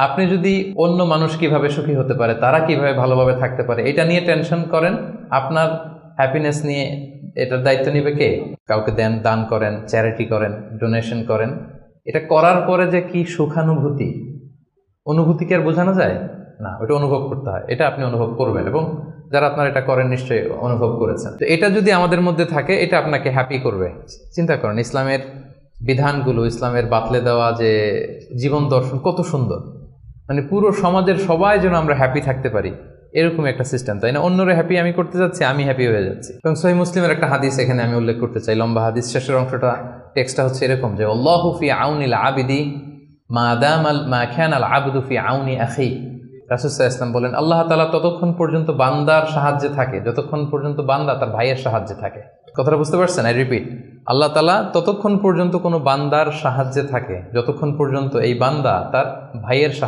আপনি যদি অন্য মানুষ কিভাবে সুখী হতে পারে, তারা কিভাবে ভালোভাবে থাকতে পারে, এটা নিয়ে টেনশন করেন, আপনার হ্যাপিনেস নিয়ে এটার দায়িত্ব নিবে কে? কাউকে দান করেন, চ্যারিটি করেন, ডোনেশন করেন, এটা করার পরে যে কি সুখানুভূতি, অনুভূতি কি আর বোঝানো যায় না? ওটা অনুভব করতে হয়। এটা আপনি অনুভব করবেন এবং যারা আপনারা এটা করেন নিশ্চয়ই অনুভব করেছেন। তো এটা যদি আমাদের মধ্যে থাকে, এটা আপনাকে হ্যাপি করবে। চিন্তা করেন ইসলামের বিধানগুলো, ইসলামের বাতলে দেওয়া যে জীবন দর্শন কত সুন্দর, মানে পুরো সমাজের সবাই যেন আমরা হ্যাপি থাকতে পারি, এরকম একটা সিস্টেম, তাই না? অন্যরা হ্যাপি আমি করতে যাচ্ছি, আমি হ্যাপি হয়ে যাচ্ছি। এবং সহিহ মুসলিমের একটা হাদিস এখানে আমি উল্লেখ করতে চাই, লম্বা হাদিস, শেষের অংশটা, টেক্সটটা হচ্ছে এরকম যে আল্লাহু ফি আউনিল আবিদি মা কানাল আবদু ফি আউনি আখি। রাসূল সাল্লাল্লাহু আলাইহি ওয়াসাল্লাম বলেন, আল্লাহ তাআলা ততক্ষণ পর্যন্ত বান্দার সাহায্যে থাকে যতক্ষণ পর্যন্ত বান্দা তার ভাইয়ের সাহায্যে থাকে। কথাটা বুঝতে পারছেন? আই রিপিট, আল্লাহ তাআলা ততক্ষণ পর্যন্ত কোনো বান্দার সাহায্যে থাকে যতক্ষণ পর্যন্ত এই বান্দা তার ভাইয়ের সাহায্যে